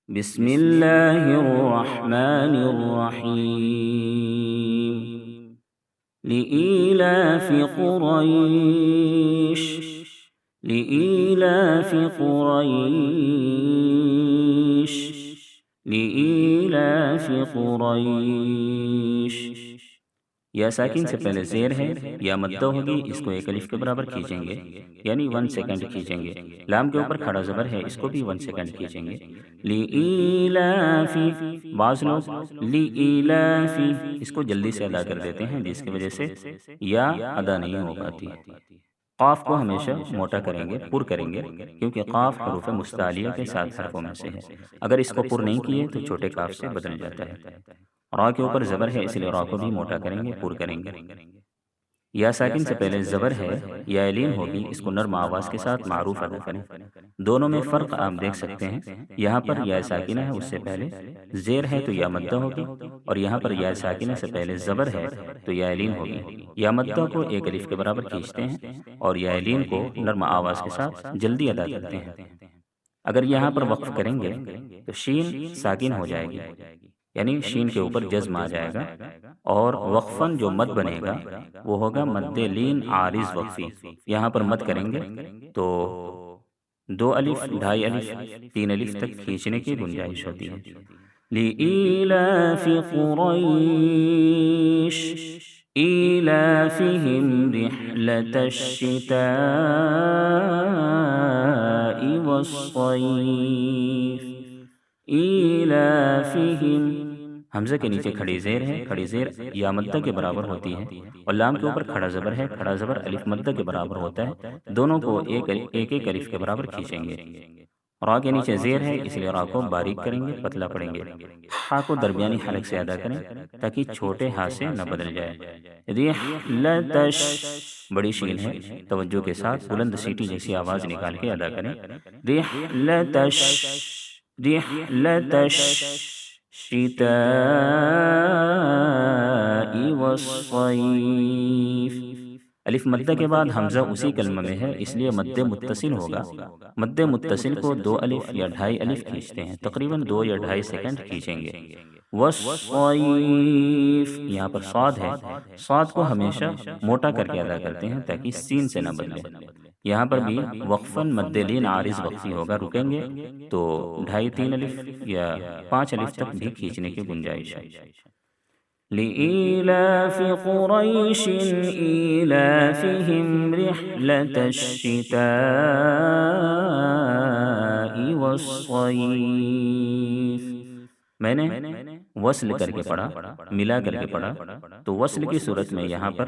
بسم اللہ الرحمن الرحیم لإيلاف قریش لإيلاف قریش لإيلاف قریش یا ساکن سے پہلے زیر ہے یا مدہ ہوگی، اس کو ایک الف کے برابر کھینچیں گے، یعنی 1 سیکنڈ کھینچیں گے۔ لام کے اوپر کھڑا زبر ہے، اس کو بھی 1 سیکنڈ کھینچیں گے۔ لِإِيلَافِ، بعض لوگ لِإِيلَافِ اس کو جلدی سے ادا کر دیتے ہیں، جس کی وجہ سے یا ادا نہیں ہو پاتی۔ قاف کو ہمیشہ موٹا کریں گے، پر کریں گے، کیونکہ قاف حروف مستعلیہ کے 7 حرفوں میں سے ہے۔ اگر اس کو پر نہیں کیے تو چھوٹے کاف سے بدل جاتا ہے۔ را کے اوپر زبر ہے، اس لیے را کو بھی موٹا کریں گے، پر کریں گے۔ یا ساکن سے پہلے زبر ہے یا لین ہوگی، اس کو نرم آواز کے ساتھ معروف ادا کریں۔ دونوں میں فرق آپ دیکھ سکتے ہیں، یہاں پر یا ساکنہ ہے، اس سے پہلے زیر ہے تو یا مدہ ہوگی، اور یہاں پر یا ساکنہ سے پہلے زبر ہے تو یا لین ہوگی۔ یا مدہ کو ایک الف کے برابر کھینچتے ہیں اور یا لین کو نرم آواز کے ساتھ جلدی ادا کرتے ہیں۔ اگر یہاں پر وقف کریں گے تو شین ساکن ہو جائے گی، یعنی شین کے اوپر جزم آ جائے گا، اور وقفاً جو مد بنے گا وہ ہوگا مد لین عارض وقفی۔ یہاں پر مد کریں گے تو 2 الف، 2.5 الف، 3 الف تک کھینچنے کی گنجائش ہوتی ہے۔ لِإِيلَافِ قُرَيْشٍ إِيلَافِهِمْ رِحْلَةَ الشِّتَاءِ وَالصَّيْفِ إِيلَافِهِمْ، حمزہ کے نیچے کھڑی زیر ہے، کھڑی زیر یا مدہ کے برابر ہوتی ہے، اور لام کے اوپر کھڑا زبر ہے، کھڑا زبر الف مدہ کے برابر ہوتا ہے۔ دونوں کو ایک ایک الف کے برابر کھینچیں گے۔ را کے نیچے زیر ہے، اس لیے را کو باریک کریں گے، پتلا پڑیں گے۔ ہا کو درمیانی حلق سے ادا کریں تاکہ چھوٹے ہا سے نہ بدل جائے۔ رحلتش، بڑی شین ہے، توجہ کے ساتھ بلند سیٹی جیسی آواز نکال کے ادا کریں۔ رحلتش، رحلتش الشتاء والصيف، الف مدہ کے بعد حمزہ اسی کلمہ میں ہے، اس لیے مد متصل ہوگا۔ مد متصل کو 2 الف یا 2.5 الف کھینچتے ہیں، تقریباً 2 یا 2.5 سیکنڈ کھینچیں گے۔ والصیف، یہاں پر صاد ہے، صاد کو ہمیشہ موٹا کر کے ادا کرتے ہیں تاکہ سین سے نہ بدلے۔ یہاں پر بھی وقفاً مد لین عارض وقفی ہوگا، رکیں گے تو 2.5 3 الف یا 5 الف تک بھی کھینچنے کی گنجائش ہے۔ لِإِيلَافِ قُرَيْشٍ إِيلَافِهِمْ رِحْلَةَ الشِّتَاءِ وَالصَّيْفِ، میں نے وصل کر کے پڑھا، ملا کر کے پڑھا، تو وصل کی صورت میں یہاں پر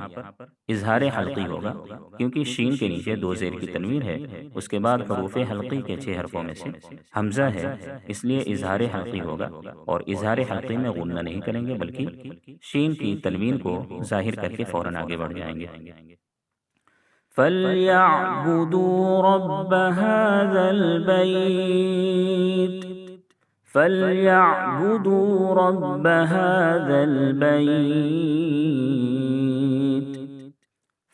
اظہار حلقی ہوگا، کیونکہ شین کے نیچے 2 زیر کی تنویر ہے، اس کے بعد حروف حلقی کے 6 حرفوں میں سے حمزہ ہے، اس لیے اظہار حلقی ہوگا، اور اظہار حلقی میں غنہ نہیں کریں گے بلکہ شین کی تنوین کو ظاہر کر کے فوراً آگے بڑھ جائیں گے۔ فَلْيَعْبُدُوا رَبَّ هَذَا الْبَيْتِ فَلْيَعْبُدُوا رَبَّ هَذَا الْبَيْتِ،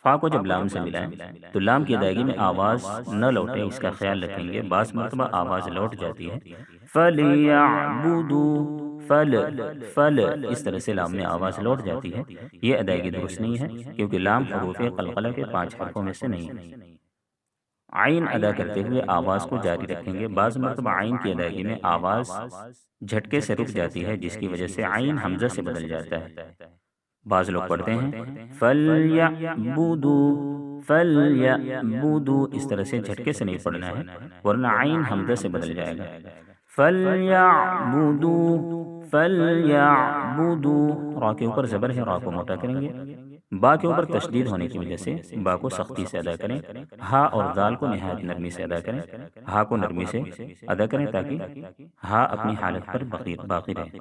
فا کو جب لام سے ملائیں تو لام کی ادائیگی میں آواز نہ لوٹے، اس کا خیال رکھیں گے، بعض مرتبہ آواز لوٹ جاتی ہے۔ فَلْيَعْبُدُوا، فل فل، اس طرح سے لام میں آواز لوٹ جاتی ہے، یہ ادائیگی درست نہیں ہے، کیونکہ لام حروف قلقلہ کے 5 حرفوں میں سے نہیں ہے۔ عین ادا کرتے ہوئے آواز کو جاری رکھیں گے، بعض مرتبہ عین کی ادائیگی میں آواز جھٹکے سے رک جاتی ہے، جس کی وجہ سے عین حمزہ سے بدل جاتا ہے۔ بعض لوگ پڑھتے ہیں فَلْيَعْبُدُوا، فَلْيَعْبُدُوا، اس طرح سے جھٹکے سے نہیں پڑھنا ہے ورنہ عین حمزہ سے بدل جائے گا۔ فَلْيَعْبُدُوا، فَلْيَعْبُدُوا، را کے اوپر زبر ہے، را کو موٹا کریں گے۔ با کے اوپر تشدید ہونے کی وجہ سے با کو سختی سے ادا کریں۔ ہا اور دال کو نہایت نرمی سے ادا کریں، ہا کو نرمی سے ادا کریں تاکہ ہا اپنی حالت پر باقی رہے۔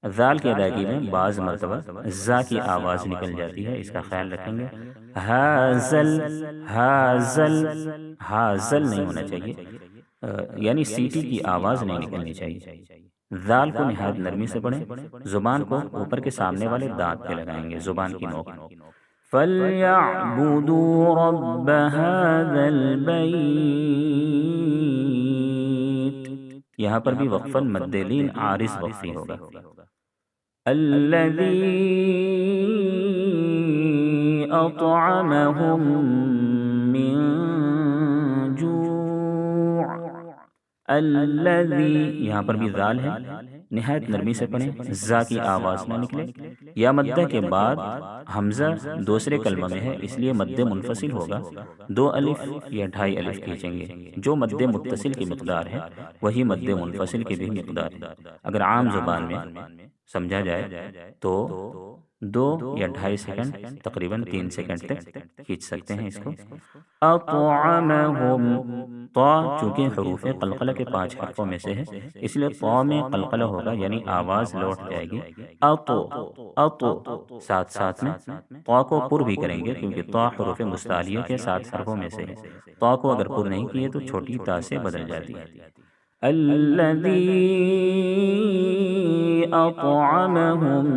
ذال کی ادائیگی میں بعض مرتبہ زا کی آواز نکل جاتی ہے، اس کا خیال رکھیں گے۔ ہازل، ہازل، ہازل نہیں ہونا چاہیے، یعنی سیٹی کی آواز نہیں نکلنی چاہیے۔ ذال کو نہایت نرمی سے پڑھیں، زبان کو اوپر کے سامنے والے دانت پہ لگائیں گے، زبان کی نوک۔ فَلْيَعْبُدُوا رَبَّ هَذَا الْبَيْتِ، یہاں پر بھی وقفاً مد لین عارض وقفی ہوگا. الذی اطعمہم من جوع. الذی یہاں پر بھی ذال ہے، نہایت نرمی سے پڑھیں، زا کی آواز نہ نکلے. یا مدہ کے بعد حمزہ دوسرے کلمہ میں ہے، اس لیے مد منفصل ہوگا. 2 الف یا 2.5 الف کھینچیں گے. جو مد متصل کی مقدار ہے وہی مد منفصل کی بھی مقدار ہے. اگر عام زبان میں سمجھا جائے تو 2 یا 2.5 سیکنڈ، تقریباً 3 سیکنڈ تک کھینچ سکتے ہیں اس کو. اطعمہم، طا چونکہ حروف قلقلہ کے 5 حرفوں میں سے ہے، اس لیے طا میں قلقلہ ہوگا، یعنی آواز لوٹ جائے گی. اطو، اطو ساتھ ساتھ میں طا کو پر بھی کریں گے، کیونکہ طا حروف مستعلیہ کے 7 حرفوں میں سے ہے. طا کو اگر پر نہیں کیے تو چھوٹی تا سے بدل جاتی ہے. الذی اطعمہم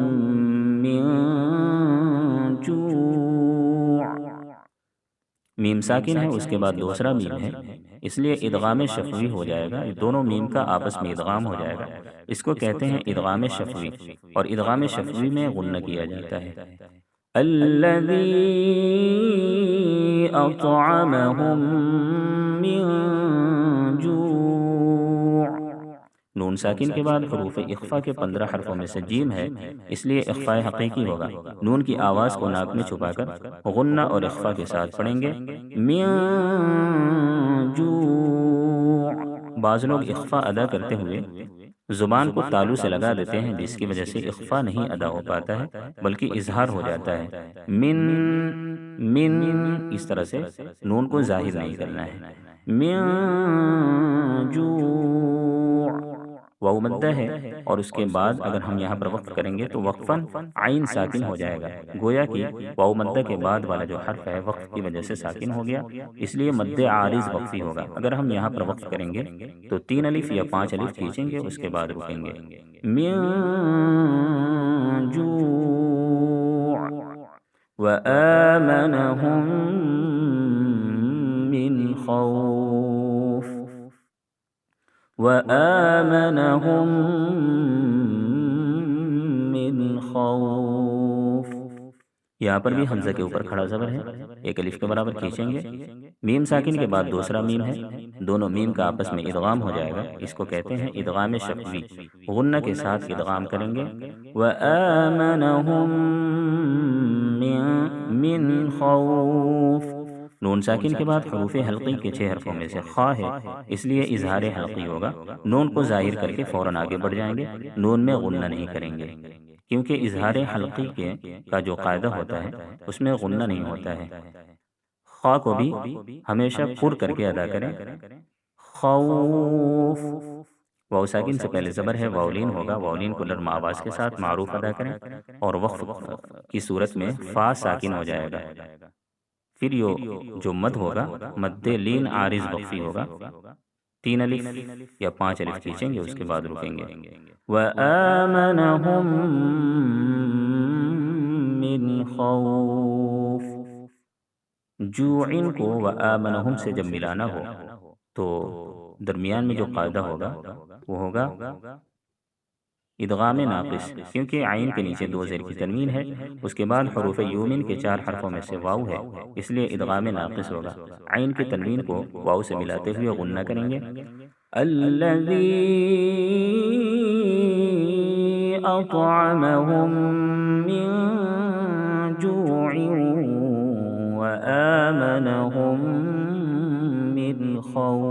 من جوع. میم ساکن ہے، اس کے بعد دوسرا میم ہے، اس لیے ادغام شفوی ہو جائے گا. دونوں میم کا آپس میں ادغام ہو جائے گا. اس کو کہتے ہیں ادغام شفوی، اور ادغام شفوی میں غنہ کیا جاتا ہے. الذی اطعمہم من جوع. نون ساکن کے بعد حروف اخفا کے 15 حرفوں میں سے جیم ہے، اس لیے اخفاء حقیقی ہوگا. نون کی آواز کو ناک میں چھپا کر غنہ اور اخفا کے ساتھ پڑھیں گے. من جوع. بعض لوگ اخفا ادا کرتے ہوئے زبان کو تالو سے لگا دیتے ہیں، جس کی وجہ سے اخفا نہیں ادا ہو پاتا ہے بلکہ اظہار ہو جاتا ہے. من اس طرح سے نون کو ظاہر نہیں کرنا ہے. من جوع. واو مدہ ہے، اور اس کے بعد اگر ہم یہاں پر وقف کریں گے تو وقفاً عین ساکن ہو جائے گا. گویا کہ واو مدہ کے بعد والا جو حرف ہے وقف کی وجہ سے ساکن ہو گیا، اس لیے مد عارض وقفی ہوگا. اگر ہم یہاں پر وقف کریں گے تو 3 الف یا 5 الف کھینچیں گے، اس کے بعد رکیں گے. من جوع وآمنہم من خوف. وآمنہم من خوف. یہاں پر بھی حمزہ کے اوپر کھڑا زبر ہے، 1 الف کے برابر کھینچیں گے. میم ساکن کے بعد دوسرا میم ہے، دونوں میم کا آپس میں ادغام ہو جائے گا. اس کو کہتے ہیں ادغام شفوی، غنہ کے ساتھ ادغام کریں گے. وآمنہم من خوف. نون ساکن کے بعد حروف حلقی کے 6 حرفوں میں سے خا ہے، اس لیے اظہار حلقی ہوگا. نون کو ظاہر کر کے فوراً آگے بڑھ جائیں گے. نون میں غنہ نہیں کریں گے، کیونکہ اظہار حلقی کا جو قاعدہ ہوتا ہے اس میں غنہ نہیں ہوتا ہے. خا کو بھی ہمیشہ پر کر کے ادا کریں. خوف. واو ساکن سے پہلے زبر ہے، واولین ہوگا. واولین کو نرم آواز کے ساتھ معروف ادا کریں، اور وقف کی صورت میں فا ساکن ہو جائے گا. پھر جو مد ہوگا مد لین عارض وقفی ہوگا. 3 الف یا 5 الف کھینچیں گے، اس کے بعد رکیں گے. وآمنہم من خوف. جوعن کو وآمنہم سے جب ملانا ہو تو درمیان میں جو قاعدہ ہوگا وہ ہوگا ادغام ناقص، کیونکہ عین کے نیچے 2 زیر کی تنوین ہے. اس کے بعد حروف یومن کے 4 حرفوں میں سے واو ہے، اس لیے ادغام ناقص ہوگا. عین کی تنوین کو واو سے ملاتے ہوئے غنہ کریں گے. الذی اطعمہم من جوع وآمنہم من خوف.